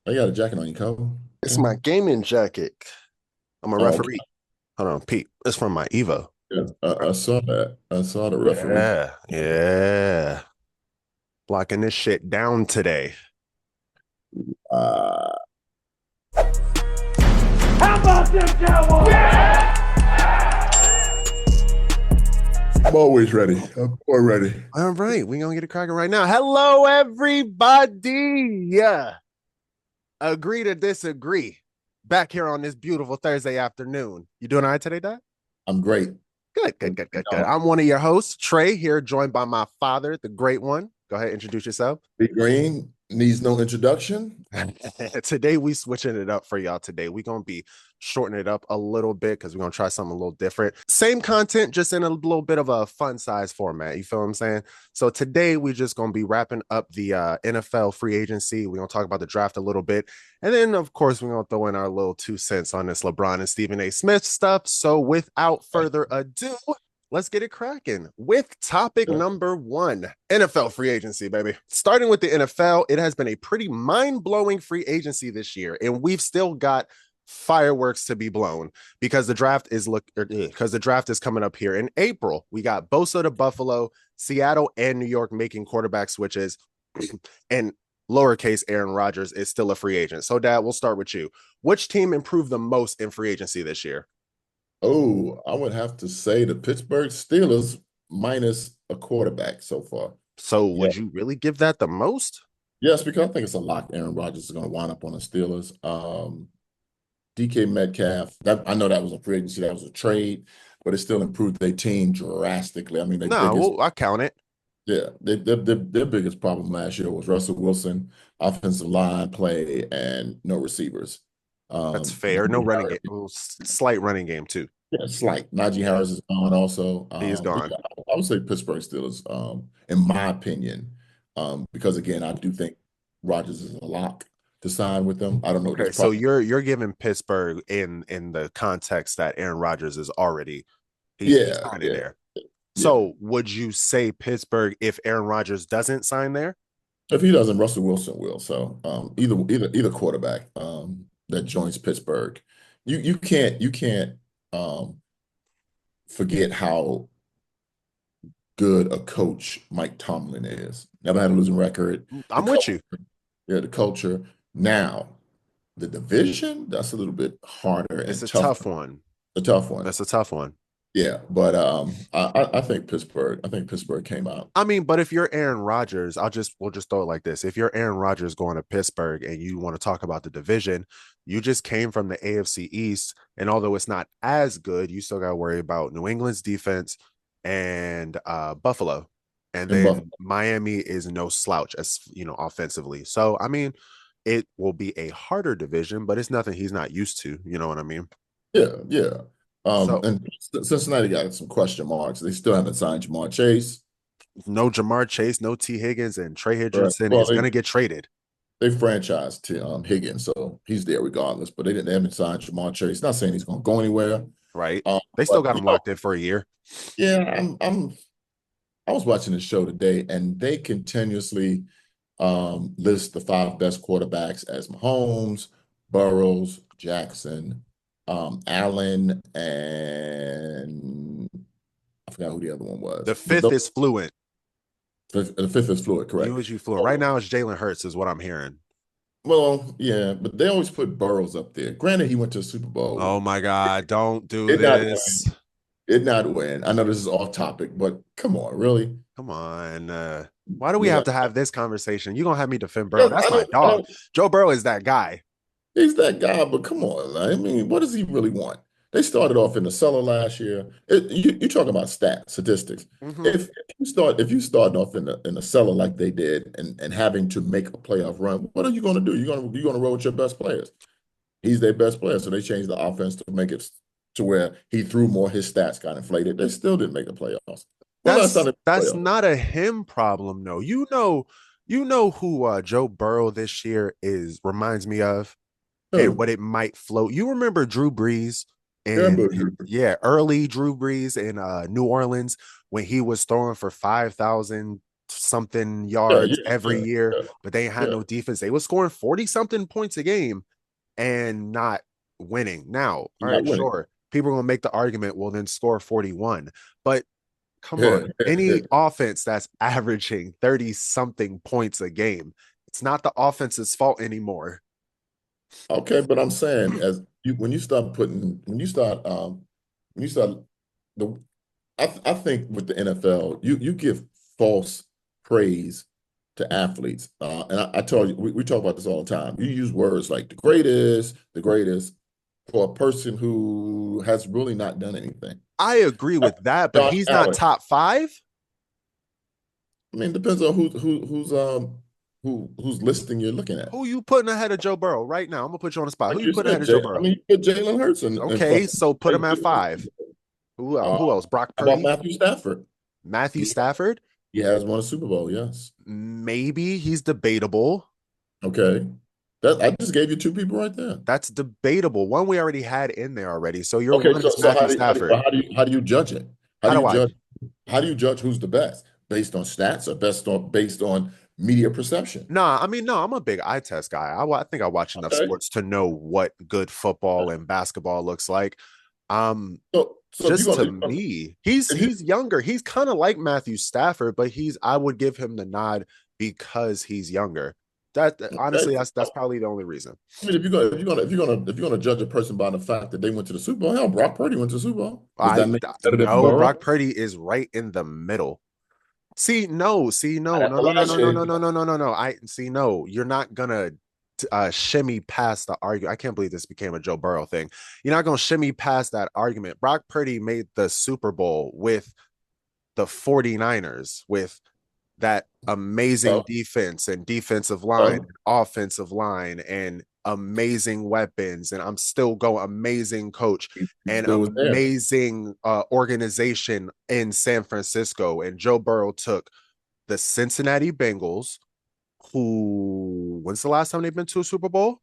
I got a jacket on you, Cole. It's Okay. my gaming jacket. I'm a Oh, okay. referee. Hold on, Pete. It's from my Evo. Yeah, I saw that. I saw the referee. Yeah, yeah. Locking this shit down today. Uh, How about them Cowboys? Yeah! I'm always ready. I'm always ready. All right, we're gonna get it cracking right now. Hello, everybody. Yeah. Agree to disagree. Back here on this beautiful Thursday afternoon. You doing all right today, Dad? I'm great. Good, You good, good, good, good. know, I'm one of your hosts, Trey, here, joined by my father, the great one. Go ahead, introduce yourself. Big Green needs no introduction. Today we switching it up for y'all. Today we're gonna be shortening it up a little bit because we're gonna try something a little different. Same content, just in a little bit of a fun size format. You feel what I'm saying? So today we're just gonna be wrapping up the NFL free agency. We're gonna talk about the draft a little bit, and then of course we're gonna throw in our little 2 cents on this LeBron and Stephen A. Smith stuff. So without further ado, let's get it cracking with topic number one, NFL free agency, baby. Starting with the NFL, it has been a pretty mind-blowing free agency this year, and we've still got fireworks to be blown because the draft is coming up here in April. We got Bosa to Buffalo, Seattle and New York making quarterback switches, and lowercase Aaron Rodgers is still a free agent. So, Dad, we'll start with you. Which team improved the most in free agency this year? Oh, I would have to say the Pittsburgh Steelers minus a quarterback so far. So, Yeah. would you really give that the most? Yes, because I think it's a lock. Aaron Rodgers is going to wind up on the Steelers. DK Metcalf, that I know that was a free agency, that was a trade, but it still improved their team drastically. I mean, their No, biggest, well, I count it. yeah, their biggest problem last year was Russell Wilson, offensive line play, and no receivers. That's fair. No running game. Well, slight running game too. Yeah, it's like Najee Harris is gone also. He's But gone. yeah, I would say Pittsburgh Steelers, in my opinion, because again, I do think Rodgers is a lock to sign with them. I don't know. There's Okay, so probably you're giving Pittsburgh in the context that Aaron Rodgers is already he's yeah, signing yeah, there. yeah. So would you say Pittsburgh if Aaron Rodgers doesn't sign there? If he doesn't, Russell Wilson will. So either quarterback that joins Pittsburgh, you can't um, forget how good a coach Mike Tomlin is. Never had a losing record. The I'm with culture, you. yeah, the culture. Now the division, that's a little bit harder It's and a tougher. tough one. A tough one. That's a tough one. Yeah, but I think Pittsburgh. I think Pittsburgh came out. I mean, but if you're Aaron Rodgers, we'll just throw it like this. If you're Aaron Rodgers going to Pittsburgh and you want to talk about the division, you just came from the AFC East, and although it's not as good, you still got to worry about New England's defense and Buffalo. And In then Buffalo. Miami is no slouch as offensively. So I mean, it will be a harder division, but it's nothing he's not used to. You know what I mean? Yeah, yeah. So And Cincinnati got some question marks. They still haven't signed Jamar Chase. no Jamar Chase, no T. Higgins, and Trey Right. Hendrickson Well, is gonna get traded. they franchised to Higgins, so he's there regardless. But they haven't signed Jamar Chase. Not saying he's going to go anywhere. Right? They still But got him locked in for a year. yeah, I was watching the show today, and they continuously list the five best quarterbacks as Mahomes, Burrows, Jackson, Allen, and I forgot who the other one The was. But fifth is fluent. the fifth is Floyd, correct? You fluent. Right Oh, now, it's Jalen Hurts, is what I'm hearing. well, yeah, but they always put Burrows up there. Granted, he went to a Super Bowl. Oh my God, don't do It not this. win. It not win. I know this is off topic, but come on, really? Come on. Why do we have Yeah. to have this conversation? You're gonna have me defend Burrow. Yeah, That's my I dog. don't Joe Burrow is that guy. he's that guy, but come on. I mean, what does he really want? They started off in the cellar last year. You talk about stats, statistics. Mm-hmm. If you start off in the cellar like they did and having to make a playoff run, what are you going to do? You're going to roll with your best players. He's their best player, so they changed the offense to make it to where he threw more. His stats got inflated. They still didn't make the playoffs. Well, last time That's they made that's the playoffs. not a him problem, though. You know who Joe Burrow this year is reminds me of, and Who? what it might float. You remember Drew Brees and Remember Drew? yeah, early Drew Brees in New Orleans when he was throwing for 5,000 something Yeah, yards yeah, every yeah, year, yeah, but they ain't had yeah. no defense. They were scoring 40 something points a game and not winning. Now, all Not right, winning. sure. People are going to make the argument, well, then score 41. But come Yeah. on, any offense that's averaging 30 something points a game, it's not the offense's fault anymore. Okay, but I'm saying as you when you start putting when you start the I think with the NFL you give false praise to athletes, and I tell you we talk about this all the time. You use words like the greatest for a person who has really not done anything. I agree with that, but Josh he's not Allen. top five. I mean, it depends on who's listing you're looking at. Who you putting ahead of Joe Burrow right now? I'm gonna put you on the spot. Who Like you you putting ahead said, of Joe Jay. I Burrow? mean, you put Jalen Hurts in front Okay, of so put him at him. five. Who else? Brock How about Purdy, Matthew Stafford? Matthew He, Stafford. he has won a Super Bowl, yes. Maybe he's debatable. Okay. That I just gave you two people right there. That's debatable. One we already had in there already. So your Okay, one so is so Matthew Stafford. how do you judge it? How How do do you I? judge who's the best? Based on stats or based on media perception? Nah, I mean, no, I'm a big eye test guy. I think I watch enough Okay. sports to know what good football and basketball looks like. Um, So if you're just to gonna me, he's if you he's younger. He's kind of like Matthew Stafford, but I would give him the nod because he's younger. That okay. honestly, that's probably the only reason. I mean, if you're gonna judge a person by the fact that they went to the Super Bowl, hell, Brock Purdy went to the Super Bowl. Does I that make it better than no, Brock Burrow? Purdy is right in the middle. That's No, the no, no, last no, no, no, year. no, no, no, no, no. I see. No, you're not gonna shimmy past the argument. I can't believe this became a Joe Burrow thing. You're not gonna shimmy past that argument. Brock Purdy made the Super Bowl with the 49ers with that amazing So, defense and defensive line so and offensive line and amazing weapons. And I'm still going amazing coach he and still was there. amazing organization in San Francisco. And Joe Burrow took the Cincinnati Bengals, who, when's the last time they've been to a Super Bowl?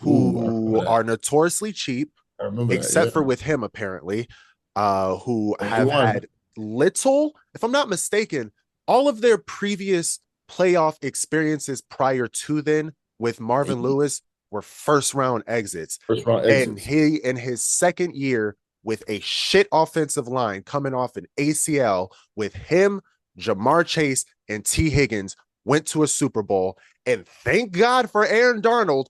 Ooh, I Who remember that. are notoriously cheap, I remember that. except for Yeah, with him apparently, who only have one. had little, if I'm not mistaken, all of their previous playoff experiences prior to then with Marvin Lewis were first round exits. First round And exits. he in his second year with a shit offensive line coming off an ACL with him, Jamar Chase, and T. Higgins went to a Super Bowl. And thank God for Aaron Darnold.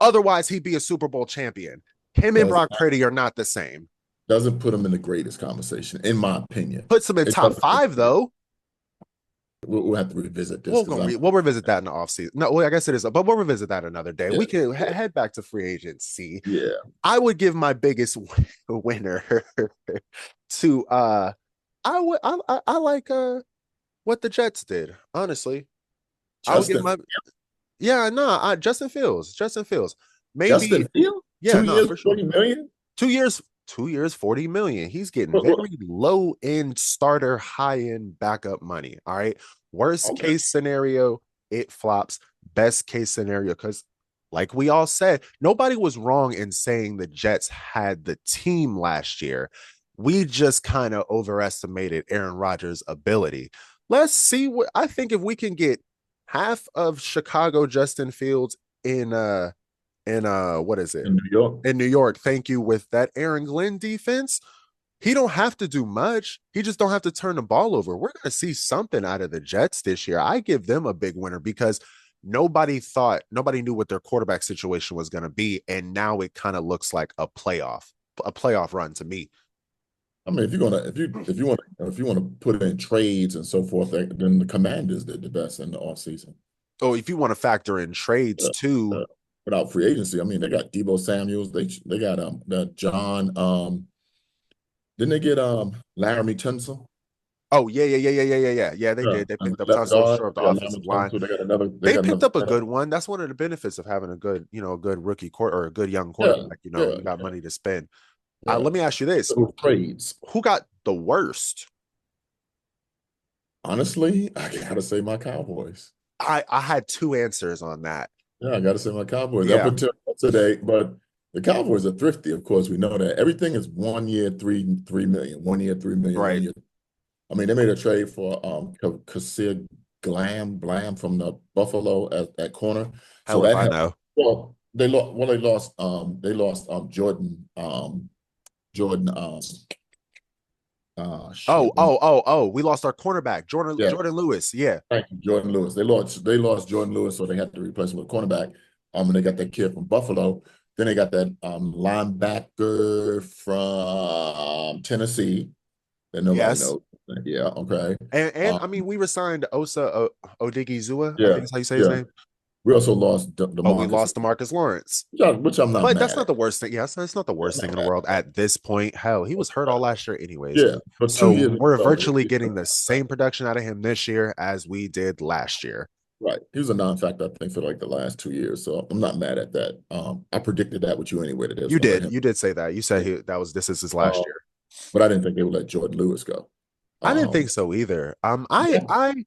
Otherwise, he'd be a Super Bowl champion. Him and Does Brock Purdy are not the same. doesn't put him in the greatest conversation, in my opinion. Puts him in It top doesn't. five, though. We'll have to revisit this We'll because we'll revisit that in the offseason. No, well, I guess it is, but we'll revisit that another day. yeah, We can head back to free agency. yeah. I would give my biggest winner to I like what the Jets did, honestly. I would give Justin my yeah, no, Justin Fields. Justin Fields. Maybe, Justin Field, yeah, two no, years, for sure. 40 million. 2 years, 2 years, 40 million. He's getting Look, very look, low end starter, high end backup money. All right. Worst okay. case scenario, it flops. Best case scenario, because like we all said, nobody was wrong in saying the Jets had the team last year. We just kind of overestimated Aaron Rodgers' ability. Let's see what I think if we can get half of Chicago Justin Fields in what is it? In New York. In New York, thank you, with that Aaron Glenn defense. He don't have to do much. He just don't have to turn the ball over. We're going to see something out of the Jets this year. I give them a big winner because nobody knew what their quarterback situation was going to be, and now it kind of looks like a playoff run to me. I mean, if you want to put in trades and so forth, then the Commanders did the best in the offseason. Oh, if you want to factor in trades Yeah, too. yeah. Without free agency, I mean, they got Debo Samuels. They got the John. Didn't they get Laramie Tunsil? Oh, yeah. They Yeah, did. They and picked up left Tunsil guard. short of the They got Laramie offensive line. Tunsil. They They got picked another up a center. good one. That's one of the benefits of having a good, a good rookie court or a good young Yeah, quarterback. yeah, You got money to spend. yeah. Let me ask you this: So trades. who got the worst? Honestly, I gotta say my Cowboys. I had two answers on that. Yeah, I gotta say my Cowboys. Up Yeah, until today, but the Cowboys are thrifty. Of course, we know that everything is 1 year, 3 million. 1 year, 3 million. right. 1 year. I mean, they made a trade for Kasir Blam from the Buffalo at corner. So Hell if that I helped. know. Well, they lost Jordan Oh, shit. oh, oh, oh. We lost our cornerback, Yeah, Jordan Lewis. Yeah. thank you, Jordan Lewis. They lost Jordan Lewis, so they had to replace him with a cornerback. And they got that kid from Buffalo. Then they got that linebacker from Tennessee that nobody Yes. knows. Yeah, okay. And Um, I mean, we resigned Odigizua. I yeah, think is how you say his yeah. name. We also lost But we DeMarcus, lost DeMarcus Lawrence. which I'm not But that's mad not at. the worst thing. Yes, that's not the I'm worst thing not in the mad world at at this point. Hell, he was hurt all last year, that. anyways. Yeah, for So 2 years in we're a row, virtually getting the same production out of him this year as we did last year. right. He was a non-factor, I think, for like the last 2 years. So I'm not mad at that. I predicted that with you anyway, that they was You gonna let did. him. You did say that. You said Yeah. this is his last Uh, year. but I didn't think they would let Jordan Lewis go. I didn't Um, think so either. yeah, I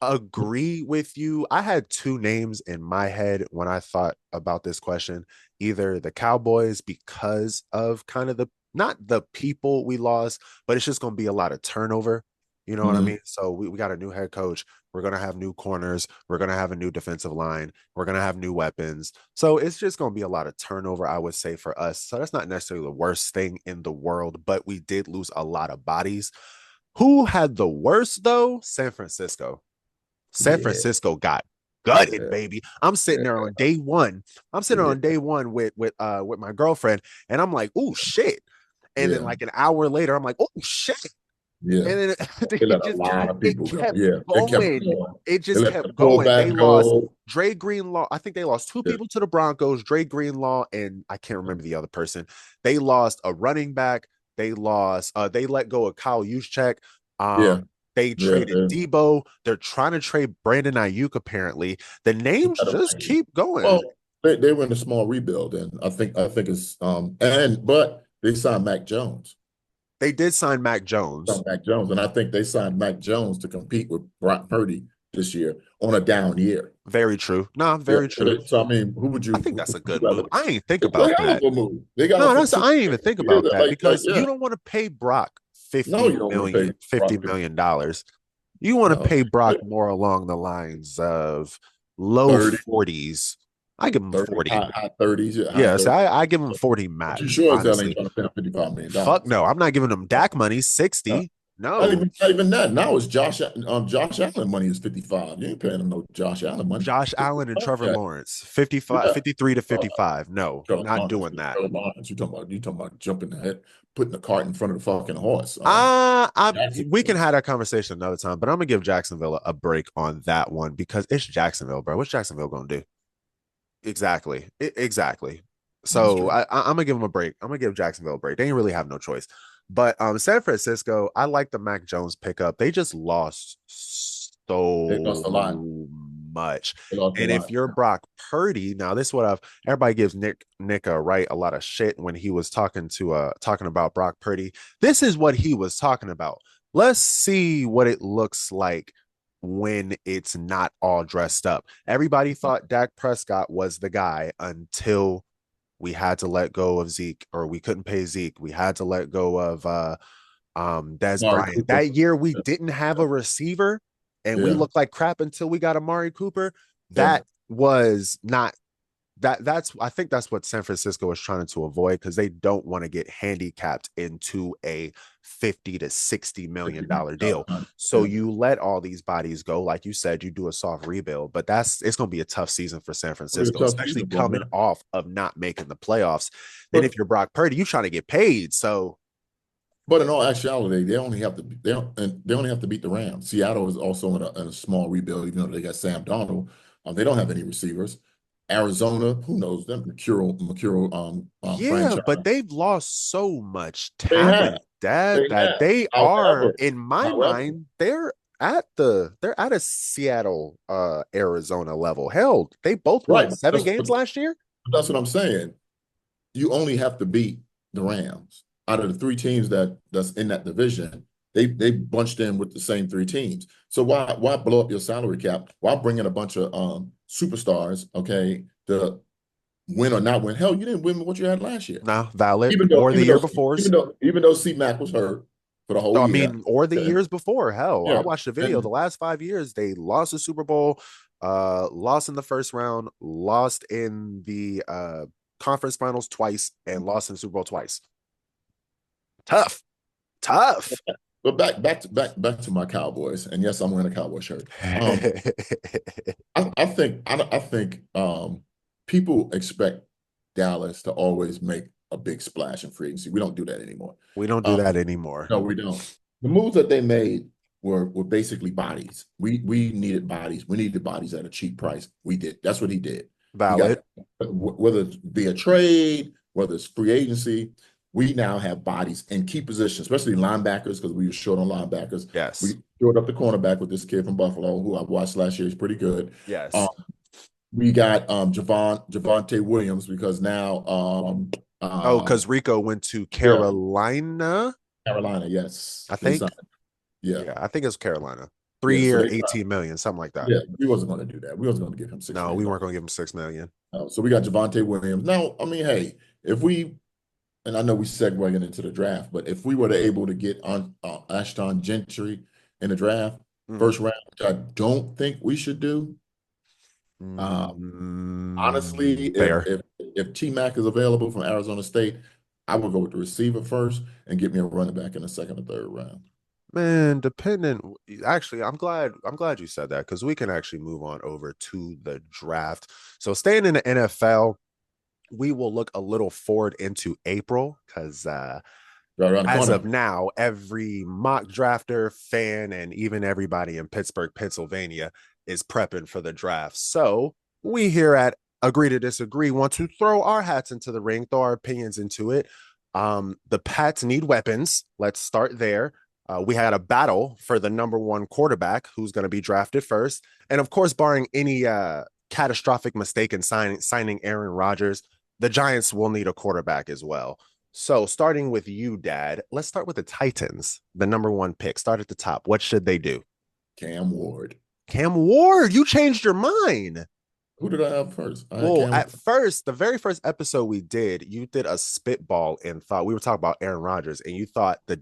agree with you. I had two names in my head when I thought about this question. Either the Cowboys because of kind of the not the people we lost, but it's just going to be a lot of turnover. You know what I mhm. mean? So we got a new head coach. We're going to have new corners. We're going to have a new defensive line. We're going to have new weapons. So it's just going to be a lot of turnover, I would say, for us. So that's not necessarily the worst thing in the world, but we did lose a lot of bodies. Who had the worst, though? San Francisco. San Yeah, Francisco got gutted, yeah, baby. I'm sitting there yeah, on day one. I'm sitting yeah, on day one with my girlfriend, and I'm like, oh shit. And then yeah, like an hour later, I'm like, oh shit. yeah. And then They let it a just lot of it people go. kept Yeah, they kept going. going. It They just let the kept going. They fullback lost go. Dre Greenlaw. I think they lost two Yeah, people to the Broncos, Dre Greenlaw, and I can't remember the other person. They lost a running back. They let go of Kyle Juszczyk. yeah, They yeah. traded Debo. They're trying to trade Brandon Ayuk, apparently. The names just keep going. Well, they were in a small rebuild, and I think it's but they signed Mac Jones. They did sign Mac Jones. Signed Mac Jones, and I think they signed Mac Jones to compete with Brock Purdy this year on a down year. Very true. Nah, Yeah, very so, true. I mean, who would I think that's a you good rather? move. I ain't think It's about a hell that. of a move. They got him No, for that's two I ain't even think years. about that because Yeah. you don't want to pay Brock No, 50 you don't want to million, pay $50 Brock. million dollars. You want to No, pay Brock more along the lines of low 30, 40s. I give him 30, 40. high 30s, yeah, high Yes, 30s. I give him 40 But you max, sure as hell ain't honestly. trying to pay him $55 Fuck million. no. I'm not giving him Dak money, No, 60. not No. even, not even that. Now it's Josh Allen money is 55. You ain't paying him no Josh Allen money. Josh Allen and Trevor Yeah, Lawrence, 55, yeah. 53 to Uh, 55. No, Trevor not Lawrence, doing that. Trevor Lawrence. You talking about jumping ahead, putting the cart in front of the fucking horse. Jackson. We can have that conversation another time, but I'm gonna give Jacksonville a break on that one because it's Jacksonville, bro. What's Jacksonville gonna do? Exactly, exactly. That's So true. I'm gonna give them a break. I'm gonna give Jacksonville a break. They didn't really have no choice. But San Francisco, I like the Mac Jones pickup. They just lost They so lost a lot. much. They lost a And if lot. you're Brock Purdy, now this is what I've everybody gives Nick Wright a lot of shit when he was talking about Brock Purdy. This is what he was talking about. Let's see what it looks like when it's not all dressed up. Everybody thought Dak Prescott was the guy until we had to let go of Zeke, or we couldn't pay Zeke. We had to let go of Des Amari Bryant. Cooper. That year we Yeah, didn't have a receiver and we yeah, looked like crap until we got Amari Cooper. yeah. That was not that's I think that's what San Francisco is trying to avoid because they don't want to get handicapped into a 50 to 60 million dollar deal. So Yeah. you let all these bodies go, like you said, you do a soft rebuild, but it's going to be a tough season for San It's a Francisco, tough especially season for coming them. off of not making the playoffs. Then But if you're Brock Purdy, you trying to get paid. So but in all actuality, they only have to beat the Rams. Seattle is also in a small rebuild, even though they got Sam Darnold. They don't have any receivers. Arizona, who knows them? Mercurial yeah, franchise. but they've lost so much They talent, have. Dad, They that have. they are, However, in my however, mind, they're at a Seattle Arizona level. Hell, they both won right. 7 games last year. That's what I'm saying. You only have to beat the Rams. Out of the three teams that's in that division, they bunched in with the same three teams. So why blow up your salary cap? Why bring in a bunch of superstars, okay, to win or not win? Hell, you didn't win what you had last year. Nah, valid. Even though Or the even year though before's. even though even though C Mac was hurt, for the whole I year. mean, or the Yeah. years before. Hell, I Yeah. watched the video. The And last 5 years, they lost the Super Bowl, lost in the first round, lost in the conference finals twice, and lost in the Super Bowl twice. Tough, tough. but back to my Cowboys. And yes, I'm wearing a Cowboy shirt. I think people expect Dallas to always make a big splash in free agency. We don't do that anymore. We don't do that anymore. No, we don't. The moves that they made were basically bodies. We needed bodies. We needed bodies at a cheap price. We did. That's what he did. He got, Valid. whether it's via trade, whether it's free agency, we now have bodies in key positions, especially linebackers, because we were short on linebackers. Yes. We showed up the cornerback with this kid from Buffalo, who I watched last year. He's pretty good. Yes. We got Javonte Williams because now Because Rico went to yeah, Carolina. Carolina, yes. I think. Yeah. Yeah, I think it's Carolina. Yeah, so 3 year, they 18 million, something like that. yeah, we wasn't going to do that. We wasn't going to give him $6 No, million. we weren't going to give him 6 million. So we got Javonte Williams. Now, I mean, hey, if we, and I know we segueing into the draft, but if we were able to get on Ashton Gentry in the draft, first round, which I don't think we should do. Honestly, Fair. if T-Mac is available from Arizona State, I would go with the receiver first and get me a running back in the second or third round. Man, actually, I'm glad you said that because we can actually move on over to the draft. So staying in the NFL, we will look a little forward into April because as of now, every mock drafter, fan, and even everybody in Pittsburgh, Pennsylvania is prepping for the draft. So we here at Agree to Disagree want to throw our hats into the ring, throw our opinions into it. The Pats need weapons. Let's start there. We had a battle for the number one quarterback who's going to be drafted first. And of course, barring any catastrophic mistake in signing Aaron Rodgers, the Giants will need a quarterback as well. So starting with you, Dad, let's start with the Titans, the number one pick. Start at the top. What should they do? Cam Ward. Cam Ward, you changed your mind. Who did I have first? At first, the very first episode we did, you did a spitball and thought we were talking about Aaron Rodgers, and you thought the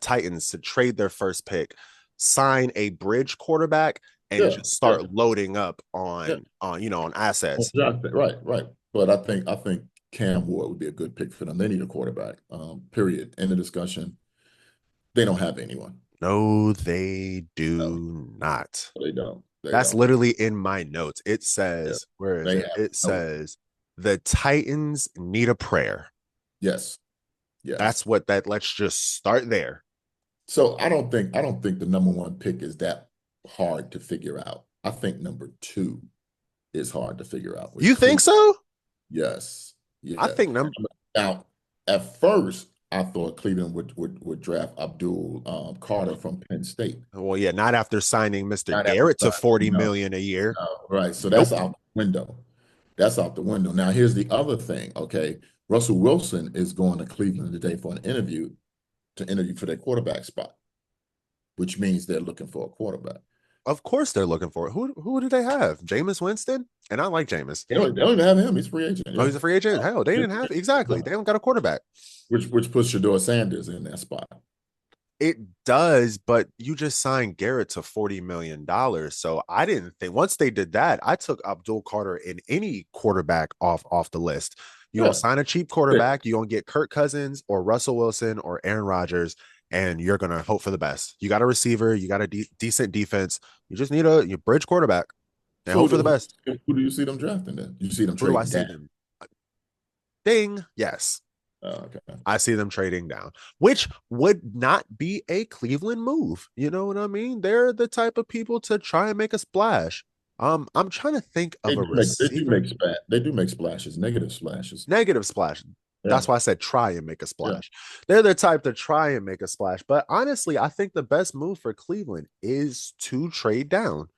Titans to trade their first pick, sign a bridge quarterback, and just start loading up on assets. Right. But I think Cam Ward would be a good pick for them. They need a quarterback. Period. End of discussion. They don't have anyone. No, they do not. They don't. That's literally in my notes. It says, where is it? It says the Titans need a prayer. Yes. Let's just start there. So I don't think the number one pick is that hard to figure out. I think number two is hard to figure out. You think so? Yes. I think now at first I thought Cleveland would draft Abdul Carter from Penn State. Well, yeah, not after signing Mr. Garrett to $40 million a year. No, right. So that's out the window. That's out the window. Now here's the other thing. Okay. Russell Wilson is going to Cleveland today for an interview for their quarterback spot, which means they're looking for a quarterback. Of course they're looking for it. Who do they have? Jameis Winston? And I like Jameis. They don't even have him. He's a free agent. Oh, he's a free agent? Hell, they didn't have exactly. They don't got a quarterback. Which puts Shador Sanders in that spot. It does, but you just signed Garrett to $40 million. So I didn't think once they did that, I took Abdul Carter in any quarterback off the list. You're gonna sign a cheap quarterback, you're gonna get Kirk Cousins or Russell Wilson or Aaron Rodgers, and you're gonna hope for the best. You got a receiver, you got a decent defense. You just need a bridge quarterback and hope for the best. Who do you see them drafting then? You see them trading down? See them? Ding, yes. Oh, okay. I see them trading down, which would not be a Cleveland move. You know what I mean? They're the type of people to try and make a splash. I'm trying to think of a receiver. They do make splashes, negative splashes. Negative splash. Yeah. That's why I said try and make a splash. Yeah. They're the type to try and make a splash. But honestly, I think the best move for Cleveland is to trade down.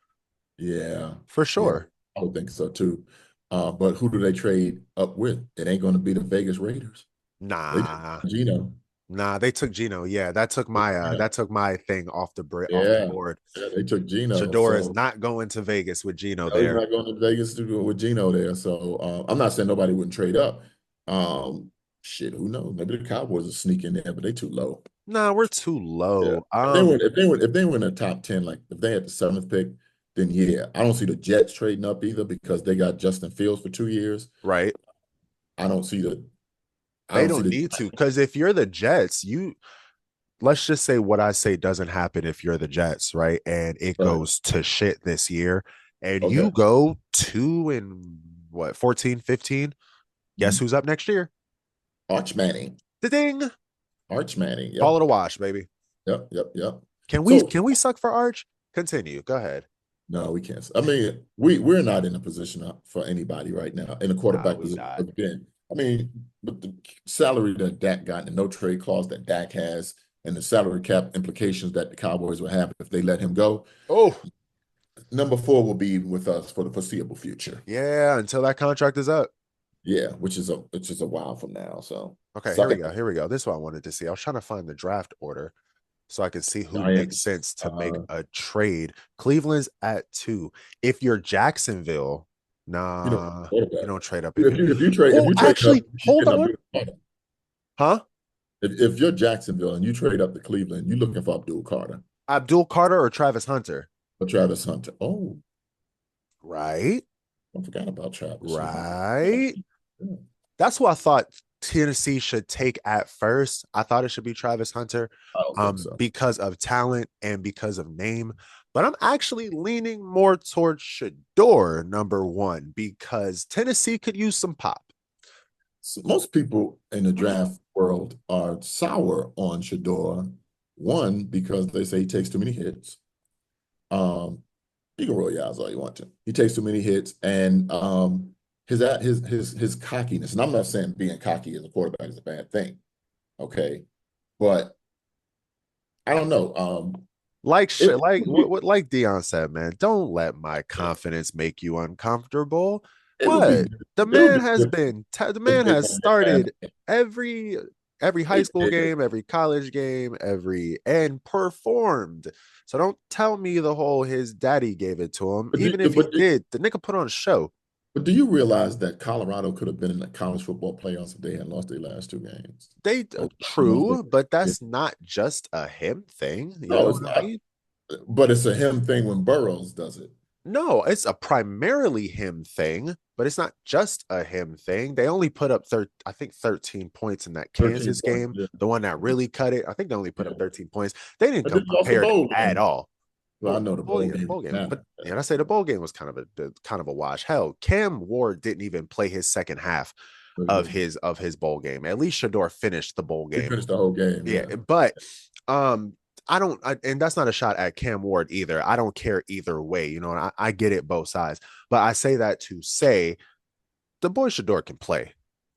Yeah. For sure. Yeah, I would think so too. But who do they trade up with? It ain't going to be the Vegas Raiders. Nah. Geno. Nah, they took Geno. Yeah, that took my thing off the board. Yeah, they took Geno. Shador is not going to Vegas with Geno there. He's not going to Vegas with Geno there. So I'm not saying nobody wouldn't trade up. Shit, who knows? Maybe the Cowboys will sneak in there, but they too low. Nah, we're too Yeah. low. If they were in the top 10, like if they had the seventh pick, then yeah. I don't see the Jets trading up either because they got Justin Fields for 2 years. Right? I don't see the I They don't see don't the need to, because if you're the Jets, let's just say what I say doesn't happen if you're the Jets, right? And it right. goes to shit this year, and Okay. you go 2 and what, 14, 15. Guess Mhm. who's up next year? Arch Manning. The ding. Arch Manning. Call Yep. it a wash, baby. Yep. Yep. Yep. Can we So can we suck for Arch? Continue. Go ahead. no, we can't. I mean, we're not in a position for anybody right now in the Nah, quarterback we position. not. Again, I mean, with the salary that Dak got and the no trade clause that Dak has, and the salary cap implications that the Cowboys will have if they let him go, Oh, number four will be with us for the foreseeable future. yeah, until that contract is up. Yeah, which is a while from now. So Okay, here suck we it, go. Here we go. This is what I wanted to see. I was trying to find the draft order so I can see who makes Giants. sense to make a trade. Cleveland's at 2. If you're Jacksonville, nah, you Quarterback. don't trade up if If you. you if you trade if Oh, you trade up, actually, you hold can on. Abdul Carter. Huh? If you're Jacksonville and you trade up to Cleveland, you're looking for Abdul Carter Abdul Carter or Travis Hunter? or Travis Hunter. Oh, Right? I forgot about Travis. Yeah. Right? That's who I thought Tennessee should take at first. I thought it should be Travis Hunter, I don't think so. because of talent and because of name. But I'm actually leaning more towards Shador, number one, because Tennessee could use some pop. So most people in the draft world are sour on Shador. One, because they say he takes too many hits. Um, you can roll your eyes all you want to. He takes too many hits, and his cockiness. And I'm not saying being cocky as a quarterback is a bad thing, okay? But I don't know. Like It shit, like what like Dion said, man. Don't let my confidence make you uncomfortable. it would be What? The it would man be has good been the if man they has won that started every high They school did. game, every college game, every and performed. So don't tell me the whole his daddy gave it to him. But Even do, if he but, do, did, the nigga put on a show. but do you realize that Colorado could have been in the college football playoffs if they had lost their last two games? They Once they, true, but yeah. that's not just a him thing. You No, know it's what I not. mean? But it's a him thing when Burrows does it. No, it's a primarily him thing, but it's not just a him thing. They only put up I think 13 points in that 13 Kansas points. game, Yeah. the one that really cut it. I think they only put up Yeah. 13 points. They didn't But come then you lost the prepared bowl at game. all. Well, I know the bowl Yeah, the game bowl game. But mattered. yeah, I say the bowl game was kind of a wash. Hell, Cam Ward didn't even play his second half of his bowl game. At least Shador finished the bowl He game. finished the whole game. Yeah, Yeah. but and that's not a shot at Cam Ward either. I don't care either way, you know, and I get it both sides. But I say that to say the boy Shador can play.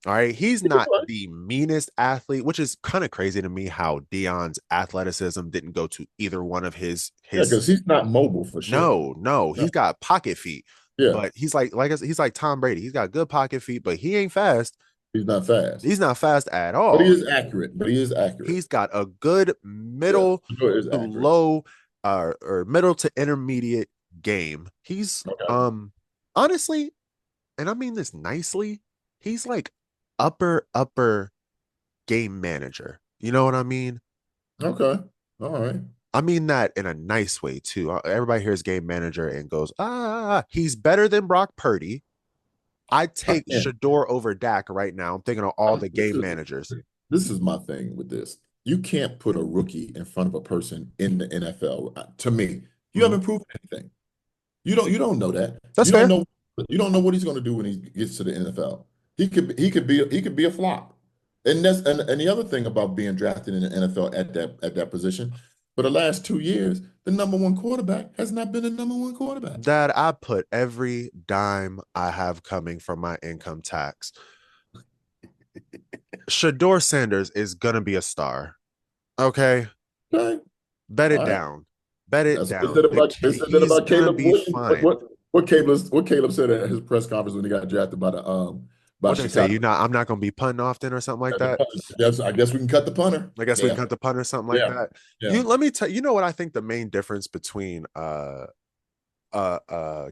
All right. He's not the meanest athlete, which is kind of crazy to me how Dion's athleticism didn't go to either one of his Yeah, because he's not mobile for sure. no, he's got pocket feet. Yeah. But he's he's like Tom Brady. He's got good pocket feet, but he ain't fast. He's not fast. He's not fast at But he all. is accurate. But he is accurate. He's got a good middle Yeah, to low or middle to intermediate game. He's honestly, and I mean this nicely, he's like upper game manager. You know what I mean? Okay. All right. I mean that in a nice way too. Everybody hears game manager and goes, he's better than Brock Purdy. I'd take Shador over Dak right now. I'm thinking of all the game managers. This is my thing with this. You can't put a rookie in front of a person in the NFL. To me, you haven't proven anything. You don't know that. That's fair. You don't know what he's going to do when he gets to the NFL. He could be a flop. And the other thing about being drafted in the NFL at that position, for the last 2 years, the number one quarterback has not been the number one quarterback. Dad, I put every dime I have coming from my income tax. Shador Sanders is gonna be a star. Okay. Okay. Bet it down. Bet it down. They said that He's about gonna Caleb be Williams. fine. What Caleb said at his press conference when he got drafted by What they Chicago. say? I'm not gonna be punting often or something like that. I guess we can cut the punter. I guess we can cut the punter, something like that. Yeah. Let me tell you know what I think the main difference between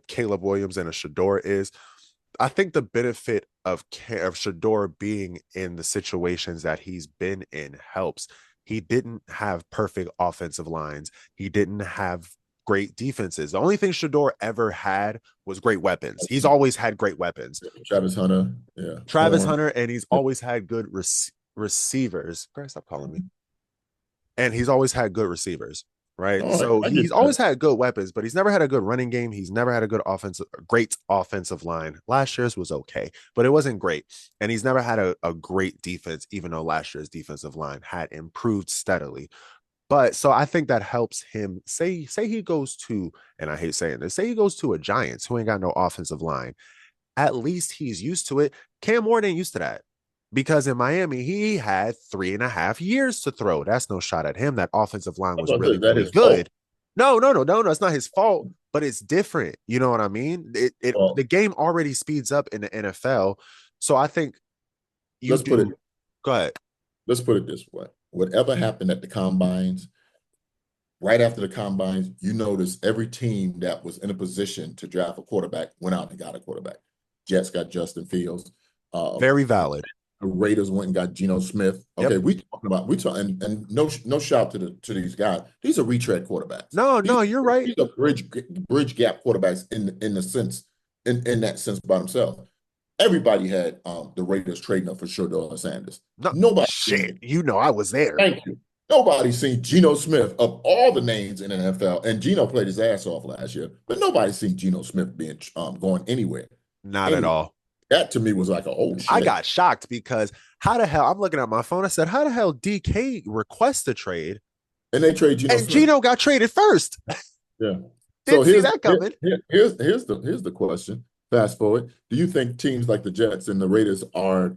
Caleb Williams and a Shador is. I think the benefit of Shador being in the situations that he's been in helps. He didn't have perfect offensive lines. He didn't have great defenses. The only thing Shador ever had was great weapons. He's always had great weapons. Travis Hunter, yeah. Travis Horn. Hunter, and he's always had good receivers. Grace, stop calling me. And he's always had good receivers, right? All right, So I get he's that. always had good weapons, but he's never had a good running game. He's never had a great offensive line. Last year's was okay, but it wasn't great. And he's never had a great defense, even though last year's defensive line had improved steadily. But so I think that helps him. Say he goes to, and I hate saying this, say he goes to a Giants who ain't got no offensive line. At least he's used to it. Cam Ward ain't used to that because in Miami, he had 3.5 years to throw. That's no shot at him. That offensive line was really, really good. No, it's not his fault, but it's different. You know what I mean? The game already speeds up in the NFL. So I think go ahead. Let's put it this way. Whatever happened at the combines, right after the combines, you notice every team that was in a position to draft a quarterback went out and got a quarterback. Jets got Justin Fields. Very valid. The Raiders went and got Geno Smith. Okay, Yep. we talking and no shout to these guys. These are retread quarterbacks. No, you're right. These are bridge gap quarterbacks in the sense in that sense by themselves. Everybody had the Raiders trading up for Shador Sanders. Nobody shit. I was there. Thank you. Nobody's seen Geno Smith of all the names in the NFL, and Geno played his ass off last year, but nobody's seen Geno Smith being going anywhere. Not at all. That to me was like shit. I got shocked because how the hell, I'm looking at my phone. I said, how the hell DK requests a trade? And they trade Geno Smith. Geno got traded first. Yeah. Didn't see that coming. Here's the question. Fast forward. Do you think teams like the Jets and the Raiders are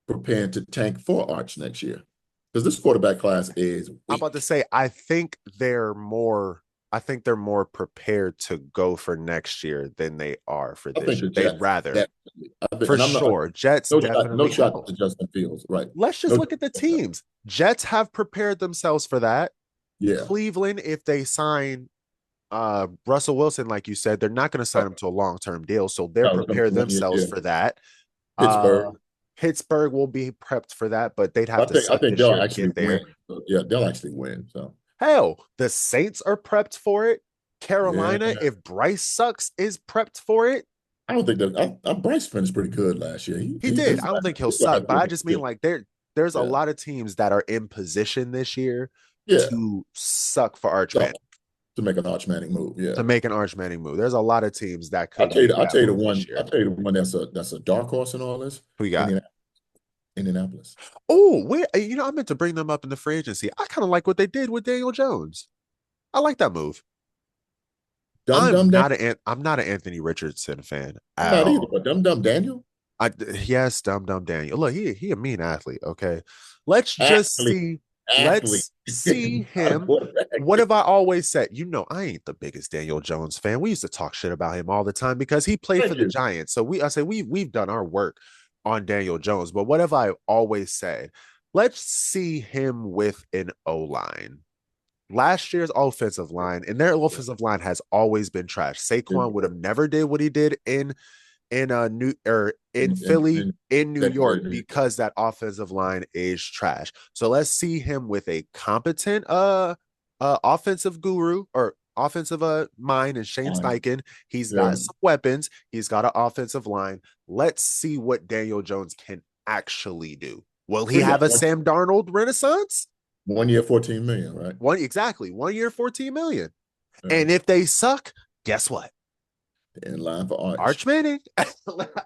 preparing to tank for Arch next year? Because this quarterback class is weak. I'm about to say, I think they're more prepared to go for next year than they are for this year. They'd rather. For sure. Jets definitely. No shot to Justin Fields, right? Let's just look at the teams. Jets have prepared themselves for that. Yeah. Cleveland, if they sign Russell Wilson, like you said, they're not going to sign him to a long-term deal. So they're prepared themselves for that. Pittsburgh will be prepped for that, but they'd have to. I think they'll actually win. Yeah, they'll actually win. So hell, the Saints are prepped for it. Carolina, if Bryce sucks, is prepped for it. I don't think that Bryce finished pretty good last year. He did. I don't think he'll suck, but I just mean like there's a lot of teams that are in position this year to suck for Arch Manning. To make an Arch Manning move, To make an Arch Manning move. There's a lot of teams that could. I'll tell you the one that's a dark horse in all this. Who you got? Indianapolis. Oh, I meant to bring them up in the free agency. I kind of like what they did with Daniel Jones. I like that move. I'm not an Anthony Richardson fan. Not either, but Dumb Daniel. Yes, Dumb Daniel. Look, he a mean athlete. Okay, let's just see. Let's see him. What have I always said? I ain't the biggest Daniel Jones fan. We used to talk shit about him all the time because he played for the Giants. So we've done our work on Daniel Jones. But what have I always said? Let's see him with an O-line. Last year's offensive line, and their offensive line has always been trash. Saquon would have never did what he did in Philly, in New York, because that offensive line is trash. So let's see him with a competent offensive guru or offensive mind and Shane Steichen. He's got some weapons. He's got an offensive line. Let's see what Daniel Jones can actually do. Will he have a Sam Darnold renaissance? 1 year, $14 million, right? 1 year, $14 million. Yeah. And if they suck, guess what? They're in line for Arch. Arch Manning.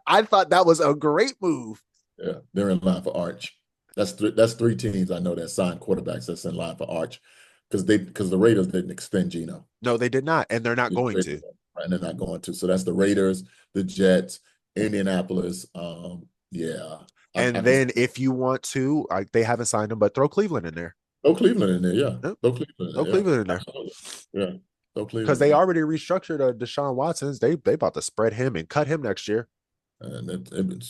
I thought that was a great move. Yeah, they're in line for Arch. That's three teams I know that signed quarterbacks that's in line for Arch because the Raiders didn't extend Geno. No, they did not, and they're not going to. And they're not going to. So that's the Raiders, the Jets, Indianapolis. And then if you want to, they haven't signed him, but throw Cleveland in there. Throw Cleveland in there, yeah. Yep. Throw Cleveland in there. Yeah. Because they already restructured Deshaun Watson's. They about to spread him and cut him next year. And they've been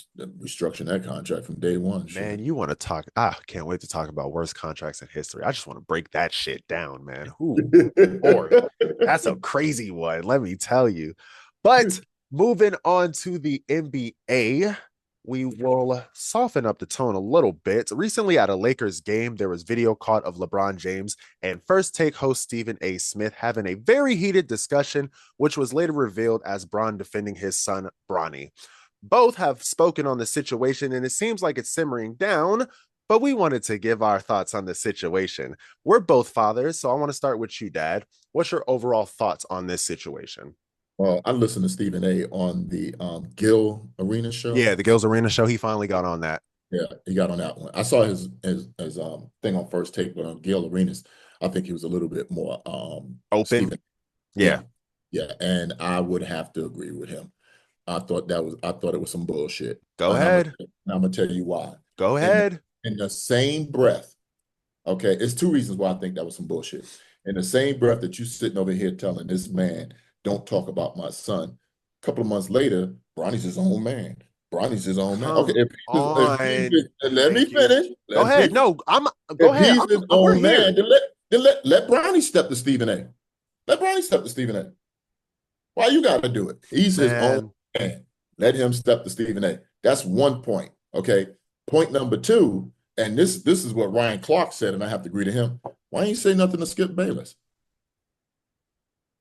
restructuring that contract from day one. Man, you want to talk? I can't wait to talk about worst contracts in history. I just want to break that shit down, man. Lord, that's a crazy one, let me tell you. But moving on to the NBA, we will soften up the tone a little bit. Recently at a Lakers game, there was video caught of LeBron James and First Take host Stephen A. Smith having a very heated discussion, which was later revealed as Bron defending his son, Bronny. Both have spoken on the situation, and it seems like it's simmering down, but we wanted to give our thoughts on the situation. We're both fathers, so I want to start with you, Dad. What's your overall thoughts on this situation? Well, I listened to Stephen A. on the Gill Arena show. Yeah, the Gills Arena show. He finally got on that. Yeah, he got on that one. I saw his thing on First Take, but on Gill Arenas, I think he was a little bit more Open. Stephen. Yeah. Yeah, and I would have to agree with him. I thought it was some bullshit. Go ahead. I'm gonna tell you why. Go ahead. In the same breath, okay, it's two reasons why I think that was some bullshit. In the same breath that you sitting over here telling this man, don't talk about my son. A couple of months later, Bronny's his own man. Bronny's his own man. Okay, let me finish. Go ahead. No, go ahead. He's his own man. Then let Bronny step to Stephen A. Let Bronny step to Stephen A. Why you got to do it? He's his own man. Let him step to Stephen A. That's one point. Okay. Point number two, and this is what Ryan Clark said, and I have to agree to him. Why didn't you say nothing to Skip Bayless?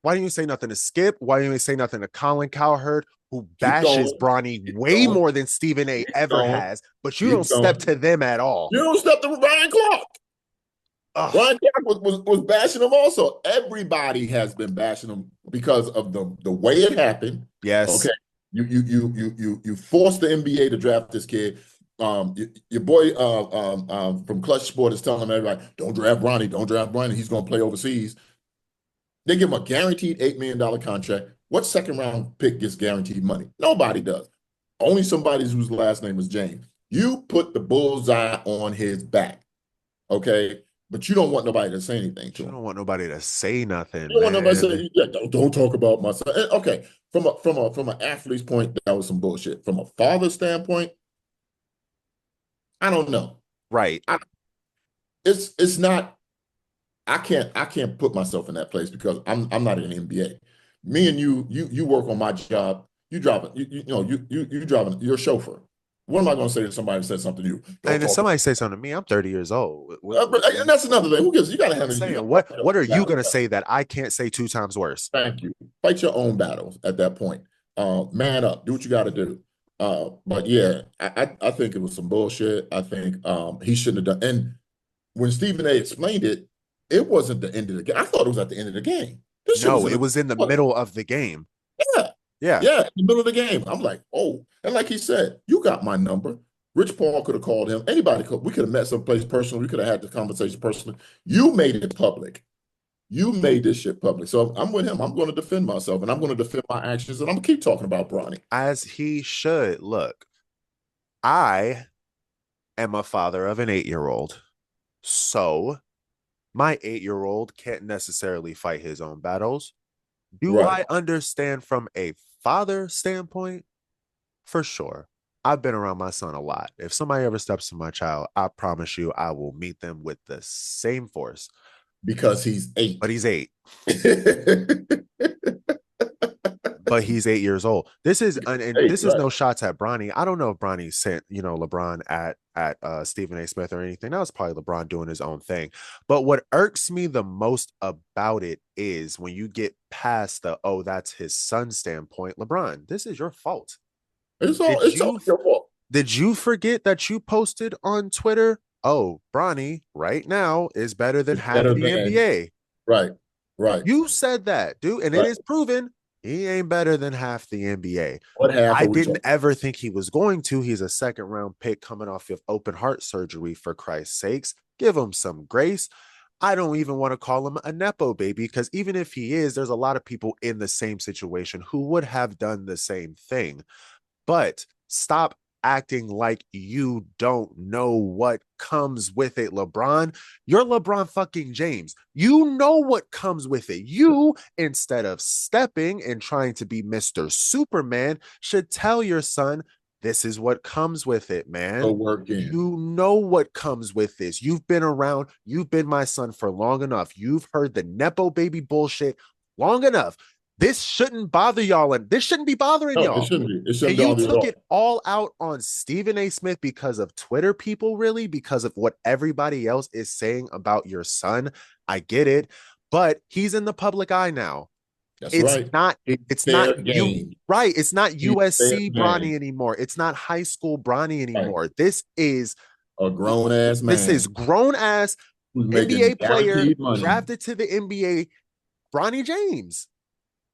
Why didn't you say nothing to Skip? Why didn't you say nothing to Colin Cowherd, who bashes Bronny way more than Stephen A. ever has, but you don't step to them at all. You don't step to Ryan Clark. Ryan Clark was bashing him also. Everybody has been bashing him because of the way it happened. Yes. Okay. You forced the NBA to draft this kid. Your boy from Clutch Sport is telling everybody, don't draft Bronny, don't draft Bronny. He's going to play overseas. They give him a guaranteed $8 million contract. What second round pick gets guaranteed money? Nobody does. Only somebody whose last name is James. You put the bullseye on his back, okay? But you don't want nobody to say anything to him. You don't want nobody to say nothing. You don't want nobody to say, yeah, don't talk about my son. Okay, from an athlete's point, that was some bullshit. From a father's standpoint, I don't know. Right. It's not. I can't put myself in that place because I'm not in the NBA. Me and you work on my job. You driving, you driving. You're a chauffeur. What am I going to say to somebody who said something to you? And if somebody says something to me, I'm 30 years old. And that's another thing. Who gives? You got to handle it. What are you going to say that I can't say 2 times worse? Thank you. Fight your own battles at that point. Man up. Do what you got to do. But yeah, I think it was some bullshit. I think he shouldn't have done. And when Stephen A. explained it, it wasn't the end of the game. I thought it was at the end of the game. No, it was in the middle of the game. Yeah, in the middle of the game. I'm like, oh, and like he said, you got my number. Rich Paul could have called him. Anybody could. We could have met someplace personally. We could have had the conversation personally. You made it public. You made this shit public. So I'm with him. I'm going to defend myself, and I'm going to defend my actions, and I'm going to keep talking about Bronny. As he should. Look, I am a father of an 8-year-old. So my 8-year-old can't necessarily fight his own battles. Do I understand from a father standpoint? For sure. I've been around my son a lot. If somebody ever steps to my child, I promise you I will meet them with the same force. Because he's 8. But he's 8. But he's 8 years old. This is no shots at Bronny. I don't know if Bronny sent, LeBron at Stephen A. Smith or anything. That was probably LeBron doing his own thing. But what irks me the most about it is when you get past that's his son standpoint. LeBron, this is your fault. It's all your fault. Did you forget that you posted on Twitter, Bronny right now is better than half the NBA? Right. You said that, dude, and it is proven. He ain't better than half the NBA. I didn't ever think he was going to. He's a second-round pick coming off of open heart surgery, for Christ's sakes. Give him some grace. I don't even want to call him a Nepo baby, because even if he is, there's a lot of people in the same situation who would have done the same thing. But stop acting like you don't know what comes with it, LeBron. You're LeBron fucking James. You know what comes with it. You, instead of stepping and trying to be Mr. Superman, should tell your son, this is what comes with it, man. You know what comes with this. You've been around. You've been my son for long enough. You've heard the Nepo baby bullshit long enough. This shouldn't bother y'all, and this shouldn't be bothering No, it y'all. shouldn't be. It And shouldn't you bother you at took all. it all out on Stephen A. Smith because of Twitter people, really, because of what everybody else is saying about your son. I get it, but he's in the public eye now. That's It's right. not, It's it's not fair you, game. right? It's not It's fair USC game. Bronny anymore. It's not high school Bronny Right. anymore. This is A grown ass man grown ass who's making NBA player guaranteed money. drafted to the NBA, Bronny James.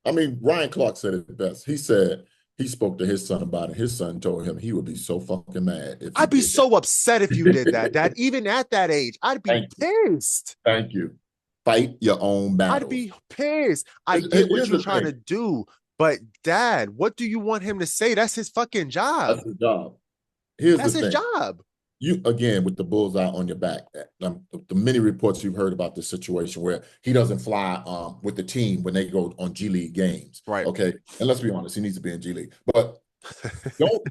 I mean, Ryan Clark said it best. He said he spoke to his son about it. His son told him he would be so fucking mad if he I'd be did that. so upset if you did that, Dad. Even at that age, I'd be Thank you. pissed. Thank you. Fight your own I'd battles. be pissed. I get what Here's you're the trying thing. to do, but Dad, what do you want him to say? That's his fucking job. That's his job. Here's the That's his thing. job. You again with the bullseye on your back. The many reports you've heard about this situation where he doesn't fly with the team when they go on G League games. Right. Okay. And let's be honest, he needs to be in G League. But don't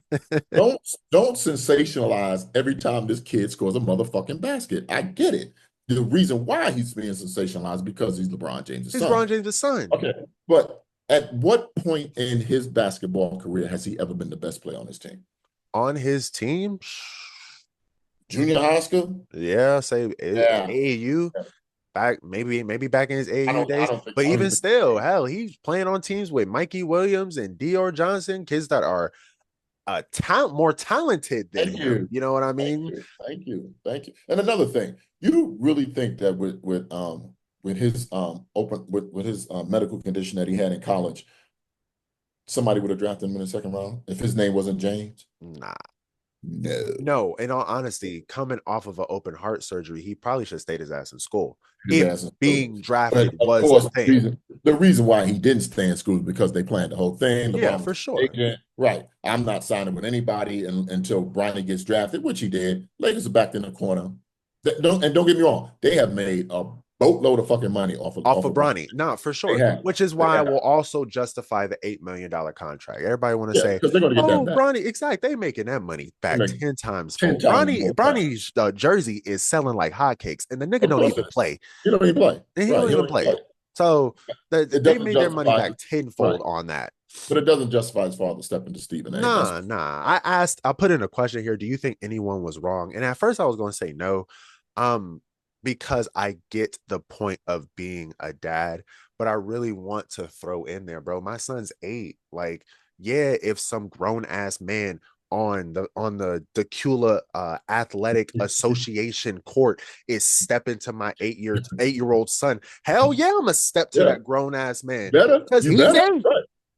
sensationalize every time this kid scores a motherfucking basket. I get it. The reason why he's being sensationalized because he's LeBron James' He's son. LeBron James' son. Okay. But at what point in his basketball career has he ever been the best player on his team? On his team? Junior high school? Yeah, say Yeah. AAU. Back maybe back in his AAU days. But I don't even still, hell, he's playing on teams with Mikey Williams and Dior Johnson, kids that are more talented than him. You know what I mean? Thank you. And another thing, you really think that with his medical condition that he had in college, somebody would have drafted him in the second round if his name wasn't James? Nah. No. In all honesty, coming off of an open heart surgery, he probably should have stayed his ass in school. Being drafted was a thing. The reason why he didn't stay in school is because they planned the whole thing. Yeah, for sure. Right. I'm not signing with anybody until Bronny gets drafted, which he did. Lakers are back in the corner. Don't get me wrong. They have made a boatload of fucking money off of Bronny. No, for sure. Which is why I will also justify the $8 million contract. Everybody want to say, because they're going to get that back. Bronny, exactly. They making that money back 10 times. 10 times Bronny's jersey is selling like hotcakes, and the nigga don't even play. He don't even play. He don't even play. So they made their money back tenfold on that. But it doesn't justify his father stepping to Stephen A. Nah. I put in a question here. Do you think anyone was wrong? And at first I was going to say no. Because I get the point of being a dad, but I really want to throw in there, bro. My son's 8. Like, yeah, if some grown ass man on the Decula Athletic Association court is stepping to my 8-year-old son, hell yeah, I'm a step to that grown ass man. Because he's 8. Right.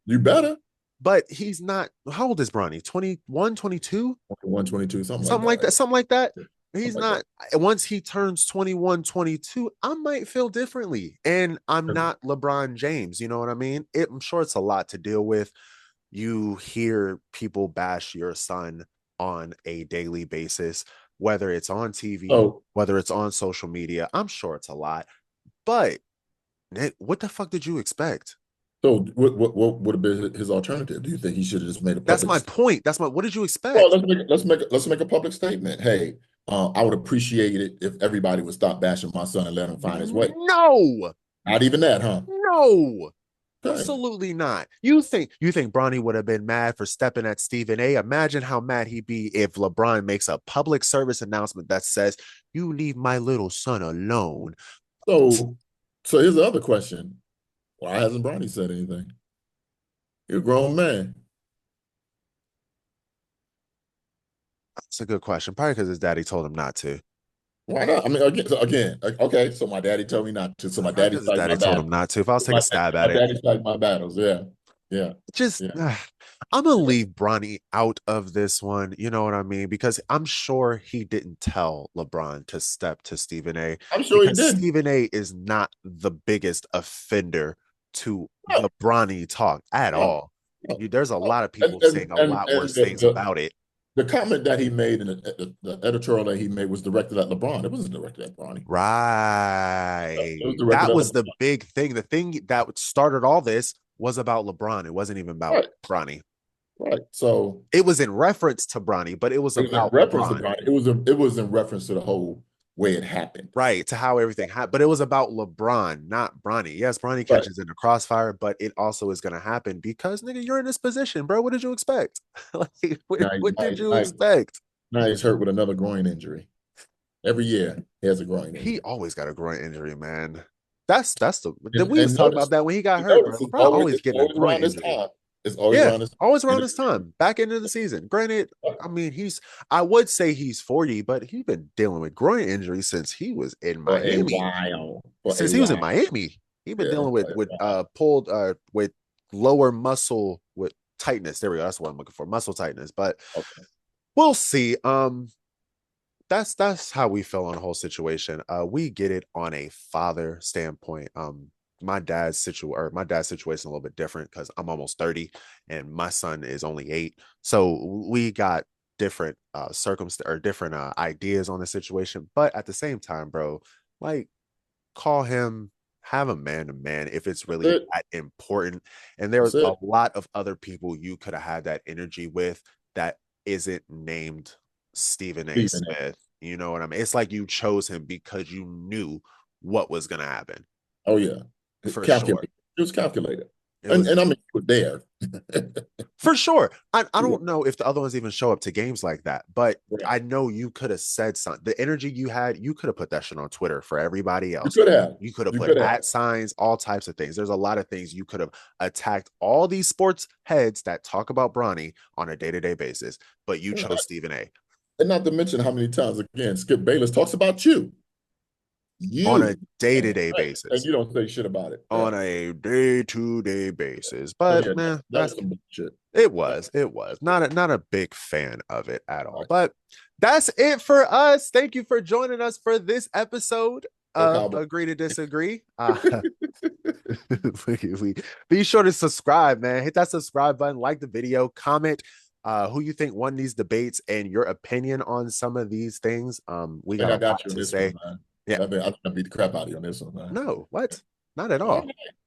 You better. But he's not. How old is Bronny? 21, 22? 21, 22, something like that. Something like that. He's not. Once he turns 21, 22, I might feel differently. And I'm not LeBron James. You know what I mean? I'm sure it's a lot to deal with. You hear people bash your son on a daily basis, whether it's on TV, whether it's on social media. I'm sure it's a lot. But what the fuck did you expect? So what would have been his alternative? Do you think he should have just made a public That's my point. What did you expect? Well, let's make a public statement. Hey, I would appreciate it if everybody would stop bashing my son and let him find his way. No. Not even that, huh? No. Okay. Absolutely not. You think Bronny would have been mad for stepping at Stephen A? Imagine how mad he'd be if LeBron makes a public service announcement that says, "You leave my little son alone." So here's the other question. Why hasn't Bronny said anything? You're a grown man. That's a good question. Probably because his daddy told him not to. Why not? I mean, again, okay. So my daddy told me not to. So my daddy told him not to. If I was taking a stab at it, my daddy fight my battles. Yeah. I'm gonna leave Bronny out of this one. You know what I mean? Because I'm sure he didn't tell LeBron to step to Stephen A. I'm sure he did. Stephen A. is not the biggest offender to the Bronny talk at all. There's a lot of people saying a lot worse things about it. The comment that he made in the editorial that he made was directed at LeBron. It wasn't directed at Bronny. Right. That was the big thing. The thing that started all this was about LeBron. It wasn't even about Bronny. Right. So it was in reference to Bronny, but it was about reference to Bronny. It was in reference to the whole way it happened. Right, to how everything happened. But it was about LeBron, not Bronny. Yes, Bronny Right. catches in the crossfire, but it also is going to happen because, nigga, you're in this position, bro. What did you expect? Like, what did you expect? Now he's hurt with another groin injury. Every year he has a groin injury. He always got a groin injury, man. That's the. And, We was and talking notice, about that when he got hurt, bro. it's LeBron always getting a always groin around this injury. time. It's always Yeah, around this time. always around this time, back into the season. Granted, I mean, I would say he's 40, but he's been dealing with groin injuries since he was in Miami. Since he was in Miami, he's been dealing with pulled with lower muscle with tightness. There we go. That's what I'm looking for, muscle tightness. But Okay. we'll see. That's how we feel on the whole situation. We get it on a father standpoint. My dad's situation is a little bit different because I'm almost 30 and my son is only 8. So we got different different ideas on the situation. But at the same time, bro, like, call him, have a man to man if it's really that important. And there's a lot of other people you could have had that energy with that isn't named Stephen A. Smith. You know what I mean? It's like you chose him because you knew what was going to happen. Oh, yeah. For sure. It was calculated. And I mean, you were there. For sure. I don't know if the other ones even show up to games like that, but I know you could have said something. The energy you had, you could have put that shit on Twitter for everybody else. You could have put at signs, all types of things. There's a lot of things you could have attacked all these sports heads that talk about Bronny on a day-to-day basis, but you chose Stephen A. And not to mention how many times, again, Skip Bayless talks about you. On a day-to-day basis. And you don't say shit about it. On a day-to-day basis. But man, that's some bullshit. It was not a big fan of it at all. But that's it for us. Thank you for joining us for this episode of Agree to Disagree. Be sure to subscribe, man. Hit that subscribe button, like the video, comment who you think won these debates and your opinion on some of these things. We got a lot to say. Yeah, I'm gonna beat the crap out of you on this one, man. No, what? Not at all.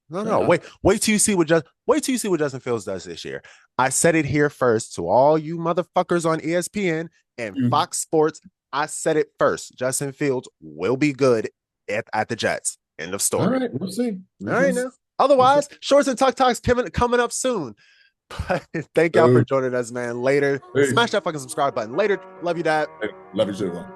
No. Wait till you see what Justin Fields does this year. I said it here first to all you motherfuckers on ESPN and Fox Sports. I said it first. Justin Fields will be good at the Jets. End of story. All right, we'll see. All right, now. Otherwise, Shorts and Tuck Talks coming up soon. But thank y'all for joining us, man. Later. Smash that fucking subscribe button. Later. Love you, Dad. Love you too, man.